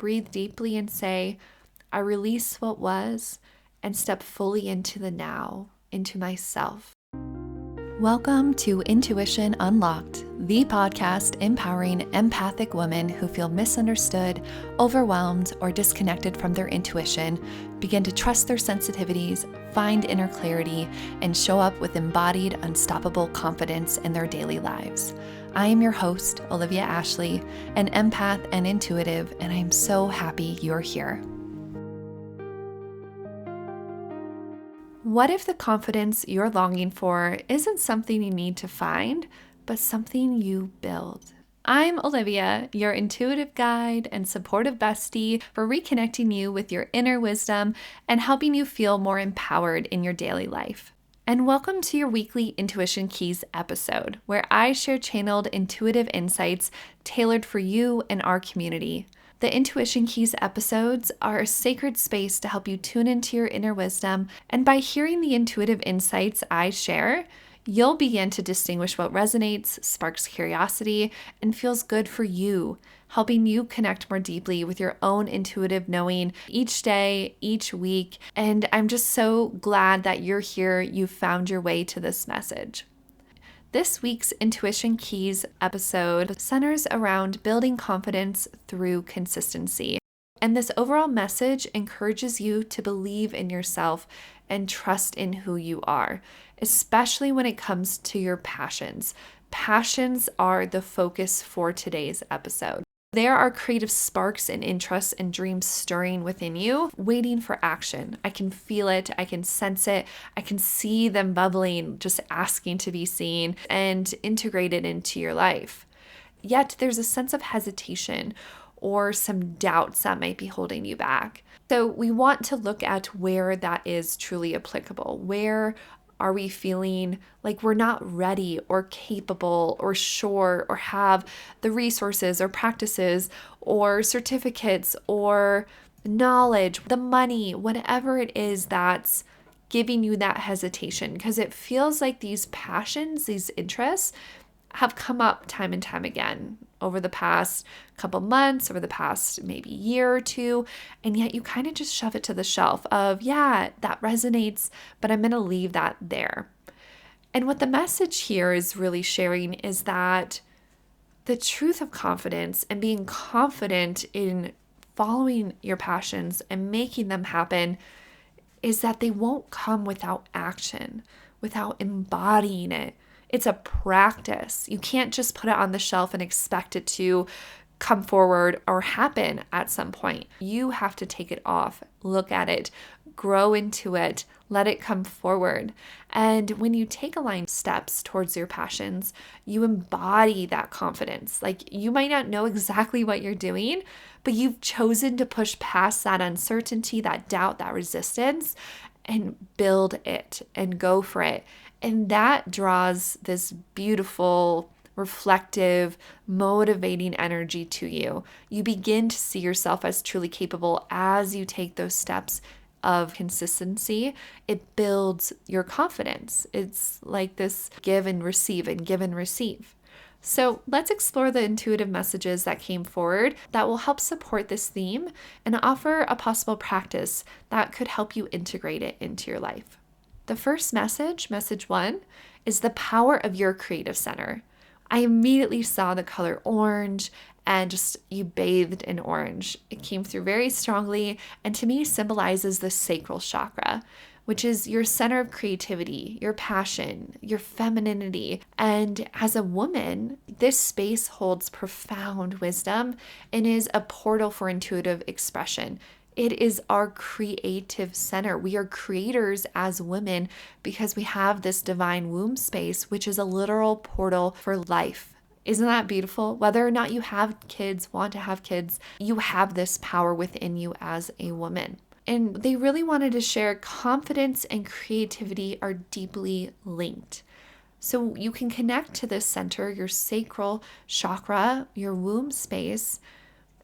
breathe deeply and say, I release what was and step fully into the now, into myself. Welcome to Intuition Unlocked, the podcast empowering empathic women who feel misunderstood, overwhelmed, or disconnected from their intuition, begin to trust their sensitivities, find inner clarity, and show up with embodied, unstoppable confidence in their daily lives. I am your host, Olivia Ashley, an empath and intuitive, and I am so happy you're here. What if the confidence you're longing for isn't something you need to find, but something you build? I'm Olivia, your intuitive guide and supportive bestie for reconnecting you with your inner wisdom and helping you feel more empowered in your daily life. And welcome to your weekly Intuition Keys episode, where I share channeled intuitive insights tailored for you and our community. The Intuition Keys episodes are a sacred space to help you tune into your inner wisdom, and by hearing the intuitive insights I share, you'll begin to distinguish what resonates, sparks curiosity, and feels good for you, helping you connect more deeply with your own intuitive knowing each day, each week. And I'm just so glad that you're here, you found your way to this message. This week's Intuition Keys episode centers around building confidence through consistency. And this overall message encourages you to believe in yourself and trust in who you are, especially when it comes to your passions. Passions are the focus for today's episode. There are creative sparks and interests and dreams stirring within you, waiting for action. I can feel it. I can sense it. I can see them bubbling, just asking to be seen and integrated into your life. Yet there's a sense of hesitation or some doubts that might be holding you back. So we want to look at where that is truly applicable. Where are we feeling like we're not ready or capable or sure or have the resources or practices or certificates or knowledge, the money, whatever it is that's giving you that hesitation? Because it feels like these passions, these interests have come up time and time again over the past couple months, over the past maybe year or two, and yet you kind of just shove it to the shelf of, yeah, that resonates, but I'm going to leave that there. And what the message here is really sharing is that the truth of confidence and being confident in following your passions and making them happen is that they won't come without action, without embodying it. It's a practice. You can't just put it on the shelf and expect it to come forward or happen at some point. You have to take it off, look at it, grow into it, let it come forward. And when you take aligned steps towards your passions, you embody that confidence. Like, you might not know exactly what you're doing, but you've chosen to push past that uncertainty, that doubt, that resistance, and build it and go for it. And that draws this beautiful, reflective, motivating energy to you. You begin to see yourself as truly capable as you take those steps of consistency. It builds your confidence. It's like this give and receive and give and receive. So let's explore the intuitive messages that came forward that will help support this theme and offer a possible practice that could help you integrate it into your life. The first message, message 1, is the power of your creative center. I immediately saw the color orange and just you bathed in orange. It came through very strongly and to me symbolizes the sacral chakra, which is your center of creativity, your passion, your femininity. And as a woman, this space holds profound wisdom and is a portal for intuitive expression. It is our creative center. We are creators as women because we have this divine womb space, which is a literal portal for life. Isn't that beautiful? Whether or not you have kids, want to have kids, you have this power within you as a woman. And they really wanted to share confidence and creativity are deeply linked. So you can connect to this center, your sacral chakra, your womb space,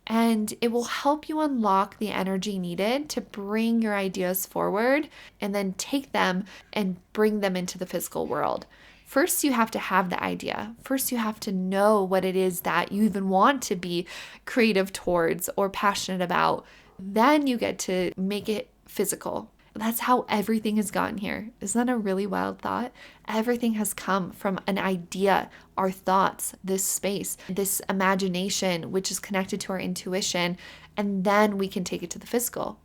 and it will help you unlock the energy needed to bring your ideas forward and then take them and bring them into the physical world. First, you have to have the idea. First, you have to know what it is that you even want to be creative towards or passionate about. Then you get to make it physical. That's how everything has gotten here. Isn't that a really wild thought? Everything has come from an idea, our thoughts, this space, this imagination, which is connected to our intuition, and then we can take it to the physical.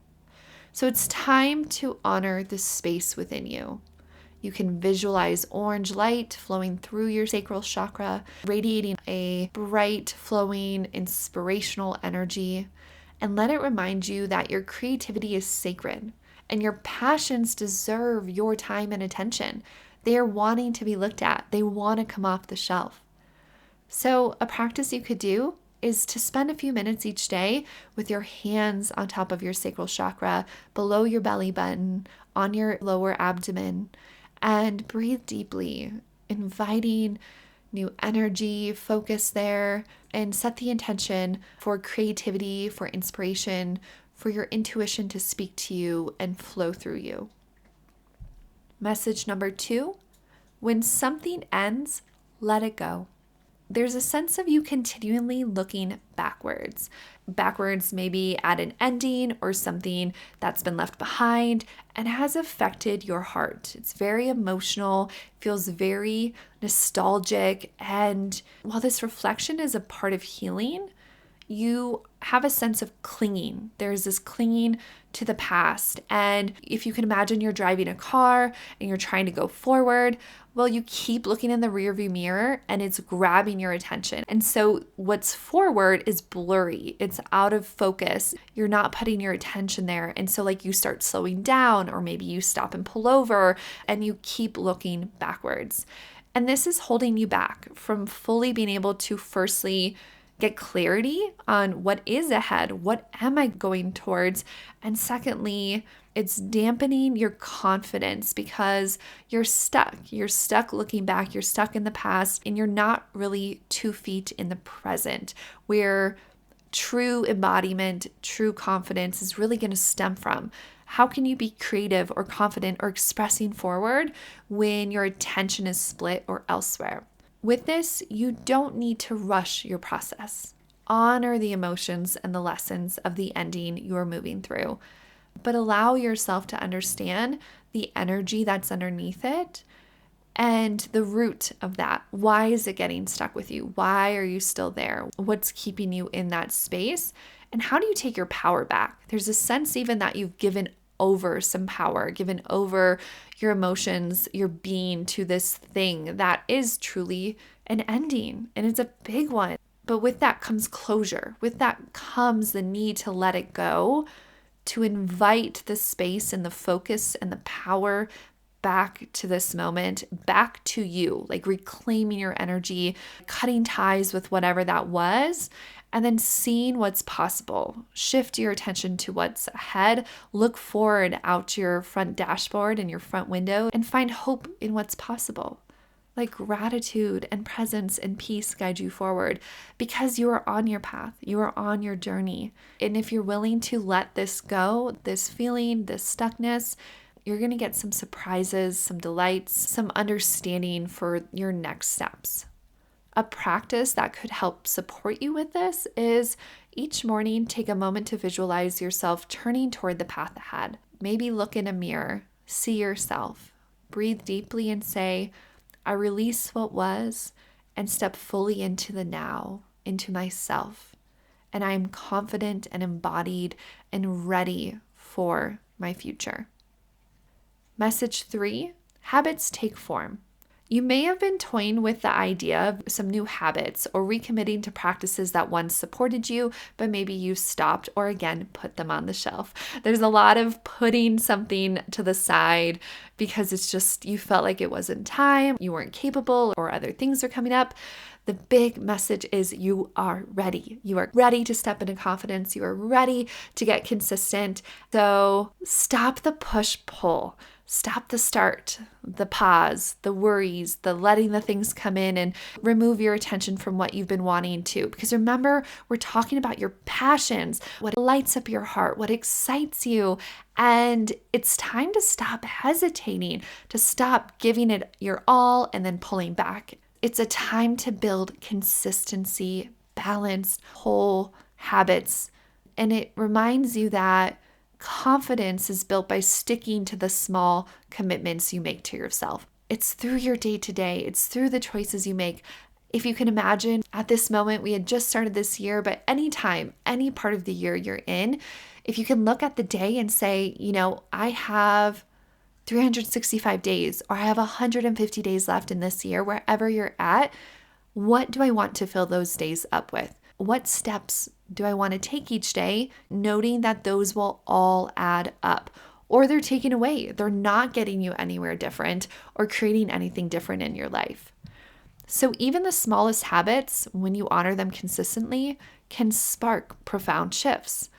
So it's time to honor the space within you. You can visualize orange light flowing through your sacral chakra, radiating a bright, flowing, inspirational energy, and let it remind you that your creativity is sacred and your passions deserve your time and attention. They are wanting to be looked at. They want to come off the shelf. So a practice you could do is to spend a few minutes each day with your hands on top of your sacral chakra, below your belly button, on your lower abdomen, and breathe deeply, inviting new energy, focus there, and set the intention for creativity, for inspiration, for your intuition to speak to you and flow through you. Message number 2, when something ends, let it go. There's a sense of you continually looking backwards maybe at an ending or something that's been left behind and has affected your heart. It's very emotional, feels very nostalgic. And while this reflection is a part of healing, you have a sense of clinging. There's this clinging to the past. And if you can imagine you're driving a car and you're trying to go forward, well, you keep looking in the rearview mirror and it's grabbing your attention. And so what's forward is blurry. It's out of focus. You're not putting your attention there. And so like you start slowing down, or maybe you stop and pull over and you keep looking backwards. And this is holding you back from fully being able to firstly get clarity on what is ahead, what am I going towards? And secondly, it's dampening your confidence because you're stuck. You're stuck looking back, you're stuck in the past, and you're not really 2 feet in the present, where true embodiment, true confidence is really going to stem from. How can you be creative or confident or expressing forward when your attention is split or elsewhere? With this, you don't need to rush your process. Honor the emotions and the lessons of the ending you are moving through, but allow yourself to understand the energy that's underneath it and the root of that. Why is it getting stuck with you? Why are you still there? What's keeping you in that space? And how do you take your power back? There's a sense even that you've given over some power, given over your emotions, your being to this thing that is truly an ending. And it's a big one. But with that comes closure. With that comes the need to let it go, to invite the space and the focus and the power back to this moment, back to you, like reclaiming your energy, cutting ties with whatever that was, and then seeing what's possible. Shift your attention to what's ahead, look forward out your front dashboard and your front window, and find hope in what's possible. Like gratitude and presence and peace guide you forward because you are on your path, you are on your journey. And if you're willing to let this go, this feeling, this stuckness, you're going to get some surprises, some delights, some understanding for your next steps. A practice that could help support you with this is each morning take a moment to visualize yourself turning toward the path ahead. Maybe look in a mirror, see yourself, breathe deeply and say, I release what was and step fully into the now, into myself. And I am confident and embodied and ready for my future. Message 3, habits take form. You may have been toying with the idea of some new habits or recommitting to practices that once supported you, but maybe you stopped or again put them on the shelf. There's a lot of putting something to the side because it's just you felt like it wasn't time, you weren't capable, or other things are coming up. The big message is you are ready. You are ready to step into confidence. You are ready to get consistent. So stop the push-pull. Stop the start, the pause, the worries, the letting the things come in, and remove your attention from what you've been wanting to. Because remember, we're talking about your passions, what lights up your heart, what excites you. And it's time to stop hesitating, to stop giving it your all and then pulling back. It's a time to build consistency, balanced, whole habits. And it reminds you that confidence is built by sticking to the small commitments you make to yourself. It's through your day-to-day. It's through the choices you make. If you can imagine, at this moment, we had just started this year, but anytime, any part of the year you're in, if you can look at the day and say, I have 365 days, or I have 150 days left in this year, wherever you're at, what do I want to fill those days up with? What steps do I want to take each day, noting that those will all add up? Or they're taken away. They're not getting you anywhere different or creating anything different in your life. So even the smallest habits, when you honor them consistently, can spark profound shifts.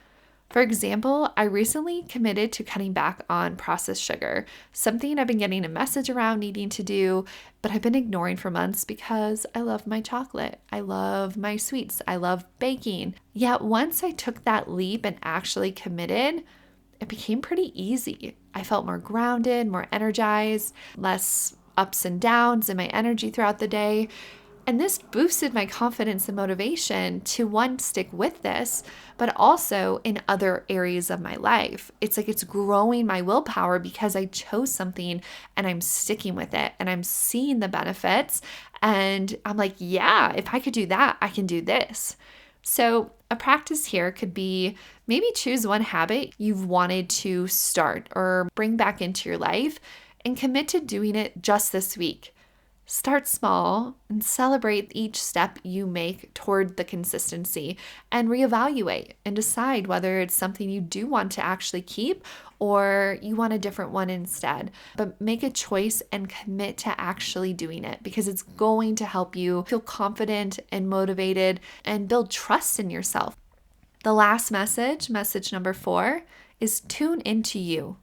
For example, I recently committed to cutting back on processed sugar, something I've been getting a message around needing to do, but I've been ignoring for months because I love my chocolate. I love my sweets. I love baking. Yet once I took that leap and actually committed, it became pretty easy. I felt more grounded, more energized, less ups and downs in my energy throughout the day. And this boosted my confidence and motivation to, one, stick with this, but also in other areas of my life. It's like it's growing my willpower because I chose something and I'm sticking with it and I'm seeing the benefits. And I'm like, yeah, if I could do that, I can do this. So a practice here could be maybe choose one habit you've wanted to start or bring back into your life and commit to doing it just this week. Start small and celebrate each step you make toward the consistency, and reevaluate and decide whether it's something you do want to actually keep or you want a different one instead. But make a choice and commit to actually doing it, because it's going to help you feel confident and motivated and build trust in yourself. The last message number 4, is tune into you.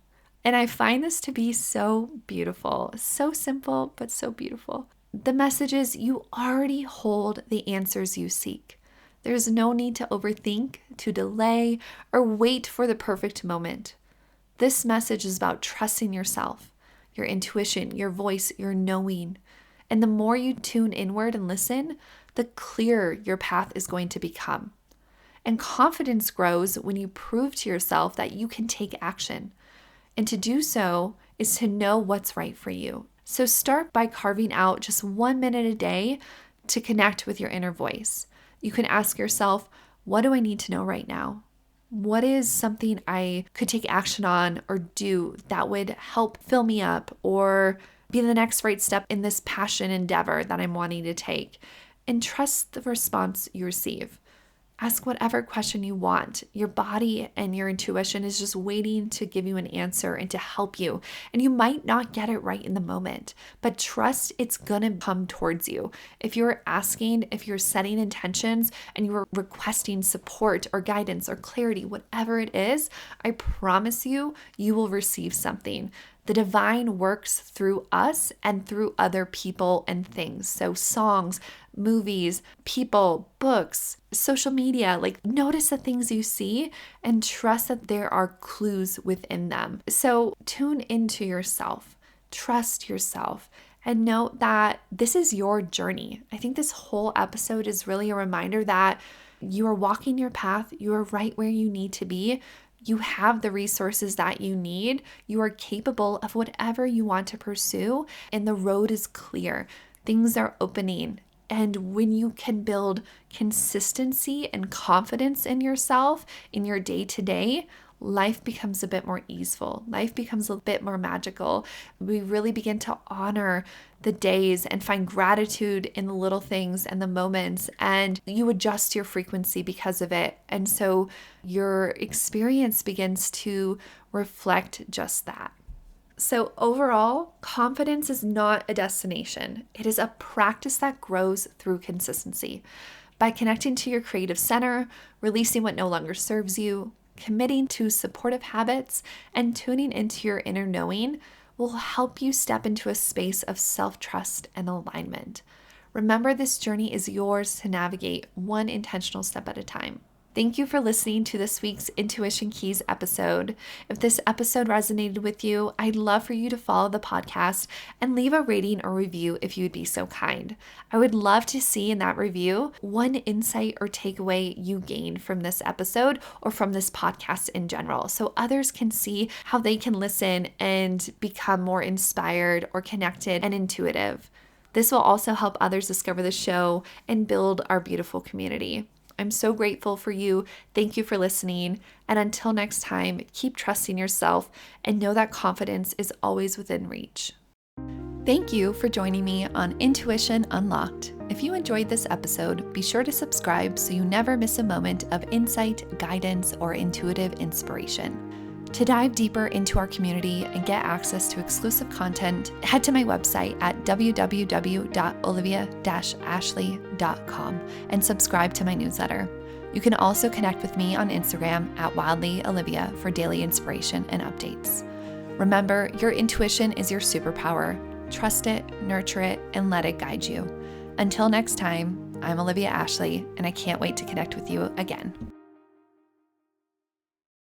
And I find this to be so beautiful, so simple, but so beautiful. The message is you already hold the answers you seek. There's no need to overthink, to delay, or wait for the perfect moment. This message is about trusting yourself, your intuition, your voice, your knowing. And the more you tune inward and listen, the clearer your path is going to become. And confidence grows when you prove to yourself that you can take action. And to do so is to know what's right for you. So start by carving out just 1 minute a day to connect with your inner voice. You can ask yourself, what do I need to know right now? What is something I could take action on or do that would help fill me up or be the next right step in this passion endeavor that I'm wanting to take? And trust the response you receive. Ask whatever question you want. Your body and your intuition is just waiting to give you an answer and to help you. And you might not get it right in the moment, but trust it's gonna come towards you. If you're asking, if you're setting intentions and you're requesting support or guidance or clarity, whatever it is, I promise you, you will receive something. The divine works through us and through other people and things. So songs, movies, people, books, social media, notice the things you see and trust that there are clues within them. So tune into yourself, trust yourself, and note that this is your journey. I think this whole episode is really a reminder that you are walking your path. You are right where you need to be. You have the resources that you need. You are capable of whatever you want to pursue, and the road is clear. Things are opening. And when you can build consistency and confidence in yourself in your day-to-day, life becomes a bit more easeful. Life becomes a bit more magical. We really begin to honor the days and find gratitude in the little things and the moments, and you adjust your frequency because of it. And so your experience begins to reflect just that. So, overall, confidence is not a destination. It is a practice that grows through consistency. By connecting to your creative center, releasing what no longer serves you, committing to supportive habits, and tuning into your inner knowing will help you step into a space of self-trust and alignment. Remember, this journey is yours to navigate one intentional step at a time. Thank you for listening to this week's Intuition Keys episode. If this episode resonated with you, I'd love for you to follow the podcast and leave a rating or review if you'd be so kind. I would love to see in that review one insight or takeaway you gained from this episode or from this podcast in general, so others can see how they can listen and become more inspired or connected and intuitive. This will also help others discover the show and build our beautiful community. I'm so grateful for you. Thank you for listening. And until next time, keep trusting yourself and know that confidence is always within reach. Thank you for joining me on Intuition Unlocked. If you enjoyed this episode, be sure to subscribe so you never miss a moment of insight, guidance, or intuitive inspiration. To dive deeper into our community and get access to exclusive content, head to my website at www.olivia-ashley.com and subscribe to my newsletter. You can also connect with me on Instagram at wildlyolivia for daily inspiration and updates. Remember, your intuition is your superpower. Trust it, nurture it, and let it guide you. Until next time, I'm Olivia Ashley, and I can't wait to connect with you again.